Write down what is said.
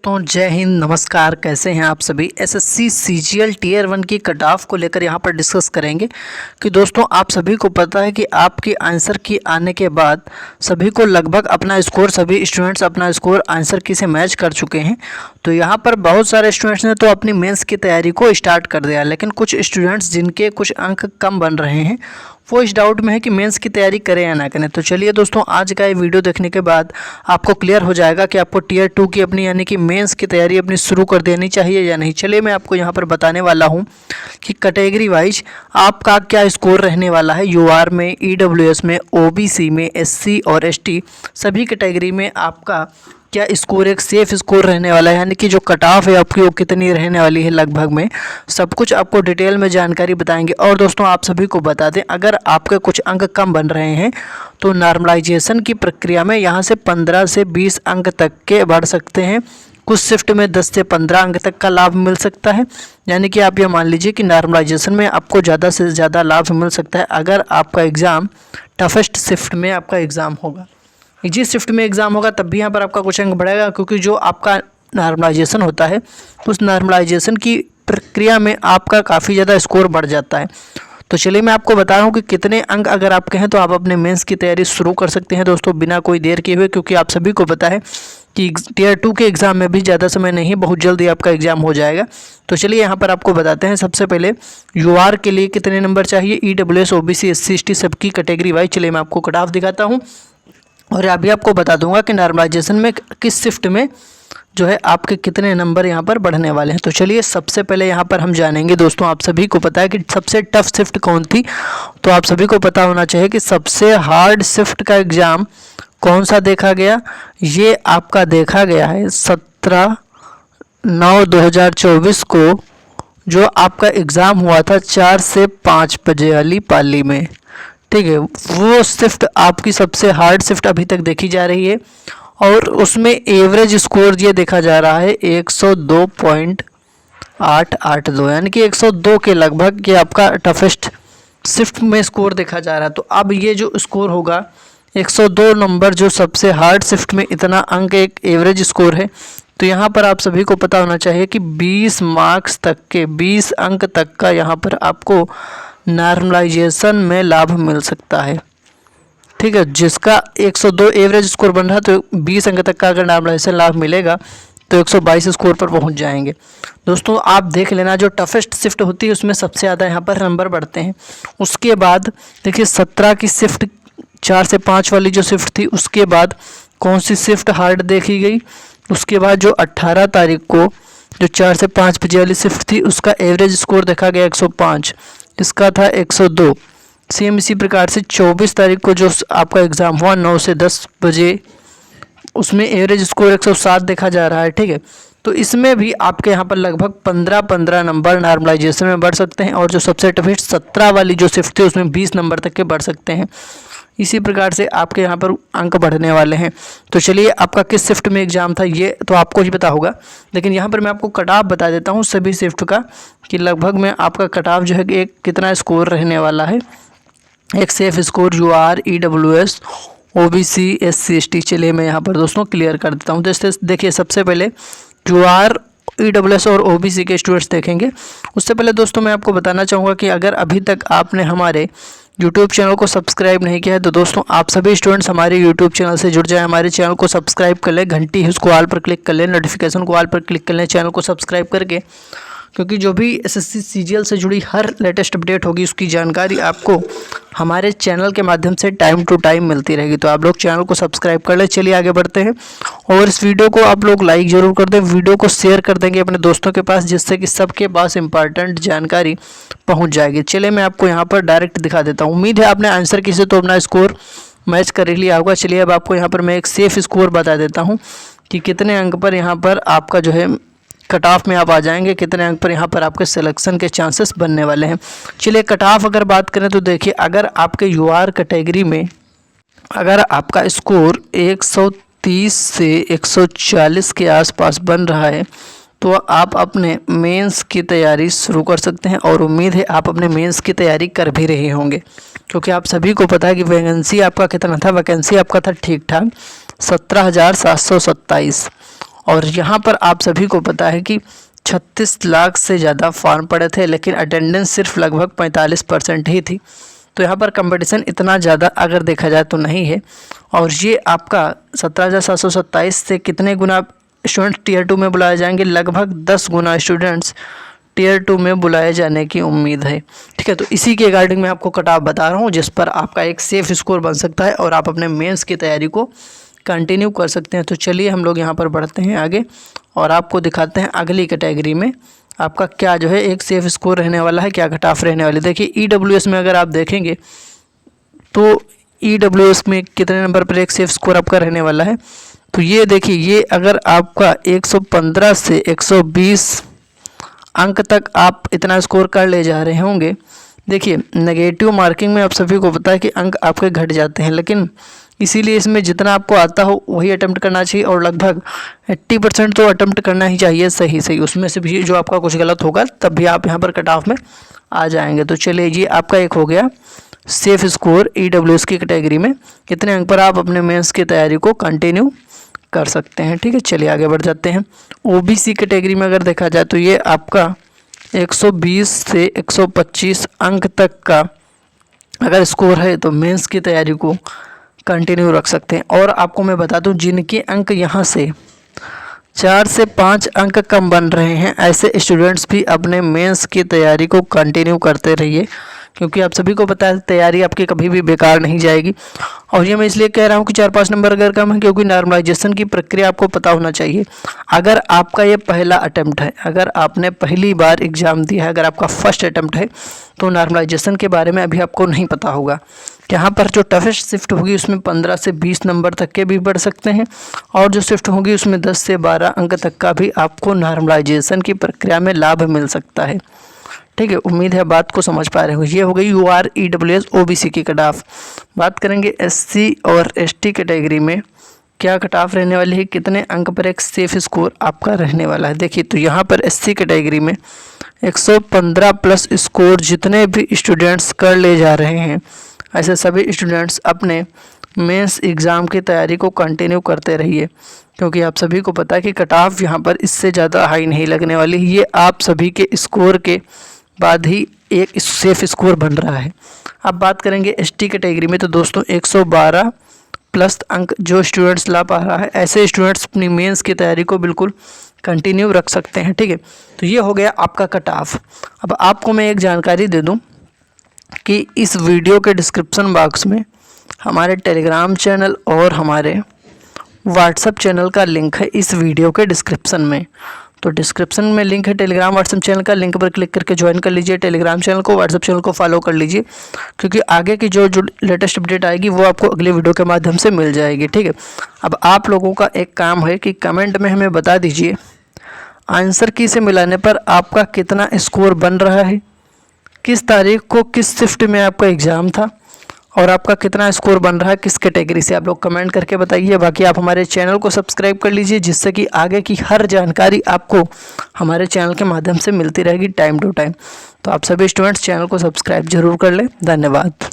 तो जय हिंद, नमस्कार। कैसे हैं आप सभी। एसएससी सीजीएल टीयर 1 की कट ऑफ को लेकर यहाँ पर डिस्कस करेंगे कि दोस्तों आप सभी को पता है कि आपके आंसर की आने के बाद सभी को लगभग अपना स्कोर, सभी स्टूडेंट्स अपना स्कोर आंसर की से मैच कर चुके हैं। तो यहाँ पर बहुत सारे स्टूडेंट्स ने तो अपनी मेंस की तैयारी को स्टार्ट कर दिया, लेकिन कुछ स्टूडेंट्स जिनके कुछ अंक कम बन रहे हैं वो इस डाउट में है कि मेंस की तैयारी करें या ना करें। तो चलिए दोस्तों, आज का ये वीडियो देखने के बाद आपको क्लियर हो जाएगा कि आपको टीयर 2 की अपनी यानी कि मेंस की तैयारी अपनी शुरू कर देनी चाहिए या नहीं। चलिए मैं आपको यहाँ पर बताने वाला हूँ कि कैटेगरी वाइज आपका क्या स्कोर रहने वाला है। यूआर में, ईडब्ल्यूएस में, ओबीसी में, एससी और एसटी सभी कैटेगरी में आपका क्या स्कोर, एक सेफ स्कोर रहने वाला है, यानी कि जो कट ऑफ है आपकी वो कितनी रहने वाली है लगभग में, सब कुछ आपको डिटेल में जानकारी बताएंगे। और दोस्तों आप सभी को बता दें, अगर आपके कुछ अंक कम बन रहे हैं तो नॉर्मलाइजेशन की प्रक्रिया में यहाँ से 15 से 20 अंक तक के बढ़ सकते हैं। कुछ शिफ्ट में 10 से 15 अंक तक का लाभ मिल सकता है। यानी कि आप ये मान लीजिए कि नॉर्मलाइजेशन में आपको ज़्यादा से ज़्यादा लाभ मिल सकता है अगर आपका एग्ज़ाम टफेस्ट शिफ्ट में आपका एग्ज़ाम होगा। जिस शिफ्ट में एग्ज़ाम होगा तब भी यहाँ पर आपका कुछ अंक बढ़ेगा, क्योंकि जो आपका नॉर्मलाइजेशन होता है उस नॉर्मलाइजेशन की प्रक्रिया में आपका काफ़ी ज़्यादा स्कोर बढ़ जाता है। तो चलिए मैं आपको बता रहा हूँ कि कितने अंक अगर आपके हैं तो आप अपने मेंस की तैयारी शुरू कर सकते हैं दोस्तों, बिना कोई देर किए हुए। क्योंकि आप सभी को पता है कि टीयर 2 के एग्ज़ाम में भी ज़्यादा समय नहीं, बहुत जल्दी आपका एग्ज़ाम हो जाएगा। तो चलिए यहाँ पर आपको बताते हैं। सबसे पहले यूआर के लिए कितने नंबर चाहिए, ईडब्ल्यूएस, ओबीसी, एससी, एसटी सबकी कैटेगरी वाइज चलिए मैं आपको कट ऑफ दिखाता हूँ और अभी आपको बता दूंगा कि नॉर्मलाइजेशन में किस शिफ्ट में जो है आपके कितने नंबर यहाँ पर बढ़ने वाले हैं। तो चलिए सबसे पहले यहाँ पर हम जानेंगे दोस्तों, आप सभी को पता है कि सबसे टफ शिफ्ट कौन थी। तो आप सभी को पता होना चाहिए कि सबसे हार्ड शिफ्ट का एग्ज़ाम कौन सा देखा गया। ये आपका देखा गया है 17/9/2024 को, जो आपका एग्ज़ाम हुआ था 4 से 5 बजे वाली पाली में। ठीक है, वो शिफ्ट आपकी सबसे हार्ड शिफ्ट अभी तक देखी जा रही है और उसमें एवरेज स्कोर ये देखा जा रहा है 102.882, यानी कि 102 के लगभग ये आपका टफेस्ट शिफ्ट में स्कोर देखा जा रहा है। तो अब ये जो स्कोर होगा 102 नंबर, जो सबसे हार्ड शिफ्ट में इतना अंक एक एवरेज स्कोर है। तो यहाँ पर आप सभी को पता होना चाहिए कि 20 मार्क्स तक के, 20 अंक तक का यहाँ पर आपको नॉर्मलाइजेशन में लाभ मिल सकता है। ठीक है, जिसका 102 एवरेज स्कोर बन रहा है तो 20 अंक तक का अगर नॉर्मलाइजेशन लाभ मिलेगा तो 122 स्कोर पर पहुंच जाएंगे। दोस्तों आप देख लेना, जो टफेस्ट शिफ्ट होती है उसमें सबसे ज़्यादा यहाँ पर नंबर बढ़ते हैं। उसके बाद देखिए 17 की शिफ्ट, 4 से 5 वाली जो शिफ्ट थी, उसके बाद कौन सी शिफ्ट हार्ड देखी गई। उसके बाद जो 18 तारीख को जो 4 से 5 बजे वाली शिफ्ट थी उसका एवरेज स्कोर देखा गया 105, इसका था 102। सेम इसी प्रकार से 24 तारीख को जो आपका एग्ज़ाम हुआ 9 से 10 बजे, उसमें एवरेज स्कोर 107 देखा जा रहा है। ठीक है, तो इसमें भी आपके यहाँ पर लगभग 15-15 नंबर नॉर्मलाइजेशन में बढ़ सकते हैं और जो सबसे टफेस्ट 17 वाली जो शिफ्ट थी उसमें 20 नंबर तक के बढ़ सकते हैं। इसी प्रकार से आपके यहाँ पर अंक बढ़ने वाले हैं। तो चलिए आपका किस शिफ्ट में एग्ज़ाम था ये तो आपको ही पता होगा, लेकिन यहाँ पर मैं आपको कट ऑफ बता देता हूँ सभी शिफ्ट का कि लगभग में आपका कट ऑफ जो है एक कितना स्कोर रहने वाला है। एक safe score UR, EWS, OBC, SC, ST. चलिए मैं यहाँ पर दोस्तों क्लियर कर देता हूँ। जैसे देखिए सबसे पहले यूआर, ईडब्ल्यूएस और ओबीसी के स्टूडेंट्स देखेंगे। उससे पहले दोस्तों मैं आपको बताना चाहूँगा कि अगर अभी तक आपने हमारे यूट्यूब चैनल को सब्सक्राइब नहीं किया है तो दोस्तों आप सभी स्टूडेंट्स हमारे यूट्यूब चैनल से जुड़ जाएं, हमारे चैनल को सब्सक्राइब कर लें, घंटी है उसको ऑल पर क्लिक कर लें, नोटिफिकेशन को ऑल पर क्लिक कर लें चैनल को सब्सक्राइब करके, क्योंकि जो भी एसएससी सीजीएल से जुड़ी हर लेटेस्ट अपडेट होगी उसकी जानकारी आपको हमारे चैनल के माध्यम से टाइम टू टाइम मिलती रहेगी। तो आप लोग चैनल को सब्सक्राइब कर लें। चलिए आगे बढ़ते हैं और इस वीडियो को आप लोग लाइक ज़रूर कर दें, वीडियो को शेयर कर देंगे अपने दोस्तों के पास, जिससे कि सबके पास इंपॉर्टेंट जानकारी पहुंच जाएगी। चलिए मैं आपको यहाँ पर डायरेक्ट दिखा देता हूँ। उम्मीद है आपने आंसर की से तो अपना स्कोर मैच कर लिया होगा। चलिए अब आपको यहाँ पर मैं एक सेफ स्कोर बता देता हूँ कि कितने अंक पर यहाँ पर आपका जो है कट ऑफ में आप आ जाएंगे, कितने अंक पर यहाँ पर आपके सिलेक्शन के चांसेस बनने वाले हैं। चलिए कट ऑफ अगर बात करें तो देखिए, अगर आपके यूआर कैटेगरी में अगर आपका स्कोर 130 से 140 के आसपास बन रहा है तो आप अपने मेंस की तैयारी शुरू कर सकते हैं और उम्मीद है आप अपने मेंस की तैयारी कर भी रहे होंगे, क्योंकि आप सभी को पता है कि वैकेंसी आपका कितना था। वैकेंसी आपका था ठीक ठाक 17,727 और यहाँ पर आप सभी को पता है कि 36 लाख से ज़्यादा फॉर्म पड़े थे, लेकिन अटेंडेंस सिर्फ लगभग 45% ही थी। तो यहाँ पर कंपटीशन इतना ज़्यादा अगर देखा जाए तो नहीं है। और ये आपका 17,727 से कितने गुना स्टूडेंट्स टीयर 2 में बुलाए जाएंगे? लगभग 10 गुना स्टूडेंट्स टीयर 2 में बुलाए जाने की उम्मीद है। ठीक है, तो इसी के रिगार्डिंग मैं आपको कट ऑफ बता रहा हूँ, जिस पर आपका एक सेफ स्कोर बन सकता है और आप अपने मेंस की तैयारी को कंटिन्यू कर सकते हैं। तो चलिए हम लोग यहाँ पर बढ़ते हैं आगे और आपको दिखाते हैं अगली कैटेगरी में आपका क्या जो है एक सेफ स्कोर रहने वाला है, क्या कट ऑफ रहने वाली। देखिए EWS में अगर आप देखेंगे तो EWS में कितने नंबर पर एक सेफ स्कोर आपका रहने वाला है? तो ये देखिए, ये अगर आपका 115 से 120 अंक तक आप इतना स्कोर कर ले जा रहे होंगे। देखिए नेगेटिव मार्किंग में आप सभी को पता है कि अंक आपके घट जाते हैं, लेकिन इसीलिए इसमें जितना आपको आता हो वही अटेम्प्ट करना चाहिए और लगभग 80% तो अटेम्प्ट करना ही चाहिए सही। उसमें से भी जो आपका कुछ गलत होगा तब भी आप यहाँ पर कट ऑफ में आ जाएंगे। तो चलिए ये आपका एक हो गया सेफ स्कोर EWS की कैटेगरी में, कितने अंक पर आप अपने मेंस की तैयारी को कंटिन्यू कर सकते हैं। ठीक है, चलिए आगे बढ़ जाते हैं। OBC कैटेगरी में अगर देखा जाए तो ये आपका 120 से 125 अंक तक का अगर स्कोर है तो मेंस की तैयारी को कंटिन्यू रख सकते हैं। और आपको मैं बता दूं, जिनके अंक यहाँ से 4 से 5 अंक कम बन रहे हैं, ऐसे स्टूडेंट्स भी अपने मेंस की तैयारी को कंटिन्यू करते रहिए, क्योंकि आप सभी को पता है तैयारी आपकी कभी भी बेकार नहीं जाएगी। और ये मैं इसलिए कह रहा हूँ कि 4-5 नंबर अगर कम है, क्योंकि नॉर्मलाइजेशन की प्रक्रिया आपको पता होना चाहिए। अगर आपका ये पहला अटेम्प्ट है, अगर आपने पहली बार एग्ज़ाम दिया है, अगर आपका फर्स्ट अटेम्प्ट है, तो नॉर्मलाइजेशन के बारे में अभी आपको नहीं पता होगा। यहाँ पर जो टफेस्ट शिफ्ट होगी उसमें 15 से 20 नंबर तक के भी बढ़ सकते हैं, और जो शिफ्ट होगी उसमें 10 से 12 अंक तक का भी आपको नॉर्मलाइजेशन की प्रक्रिया में लाभ मिल सकता है। ठीक है, उम्मीद है बात को समझ पा रहे हो। ये हो गई UR EWS OBC की कट ऑफ। बात करेंगे SC और ST कैटेगरी में क्या कट ऑफ रहने वाली है, कितने अंक पर एक सेफ स्कोर आपका रहने वाला है। देखिए तो यहाँ पर SC कैटेगरी में 115 प्लस स्कोर जितने भी स्टूडेंट्स कर ले जा रहे हैं, ऐसे सभी स्टूडेंट्स अपने मेंस एग्ज़ाम की तैयारी को कंटिन्यू करते रहिए, क्योंकि आप सभी को पता है कि कट ऑफ यहाँ पर इससे ज़्यादा हाई नहीं लगने वाली। ये आप सभी के स्कोर के बाद ही एक सेफ स्कोर बन रहा है। अब बात करेंगे ST कैटेगरी में, तो दोस्तों 112 प्लस अंक जो स्टूडेंट्स ला पा रहा है, ऐसे स्टूडेंट्स अपनी मेंस की तैयारी को बिल्कुल कंटिन्यू रख सकते हैं। ठीक है, तो ये हो गया आपका कट ऑफ। अब आपको मैं एक जानकारी दे दूं कि इस वीडियो के डिस्क्रिप्शन बॉक्स में हमारे टेलीग्राम चैनल और हमारे व्हाट्सएप चैनल का लिंक है इस वीडियो के डिस्क्रिप्शन में। तो डिस्क्रिप्शन में लिंक है टेलीग्राम व्हाट्सएप चैनल का, लिंक पर क्लिक करके ज्वाइन कर लीजिए टेलीग्राम चैनल को, व्हाट्सएप चैनल को फॉलो कर लीजिए, क्योंकि आगे की जो लेटेस्ट अपडेट आएगी वो आपको अगले वीडियो के माध्यम से मिल जाएगी। ठीक है, अब आप लोगों का एक काम है कि कमेंट में हमें बता दीजिए आंसर की से मिलाने पर आपका कितना स्कोर बन रहा है, किस तारीख को किस शिफ्ट में आपका एग्ज़ाम था, और आपका कितना स्कोर बन रहा है किस कैटेगरी से, आप लोग कमेंट करके बताइए। बाकी आप हमारे चैनल को सब्सक्राइब कर लीजिए, जिससे कि आगे की हर जानकारी आपको हमारे चैनल के माध्यम से मिलती रहेगी टाइम टू टाइम। तो आप सभी स्टूडेंट्स चैनल को सब्सक्राइब जरूर कर लें। धन्यवाद।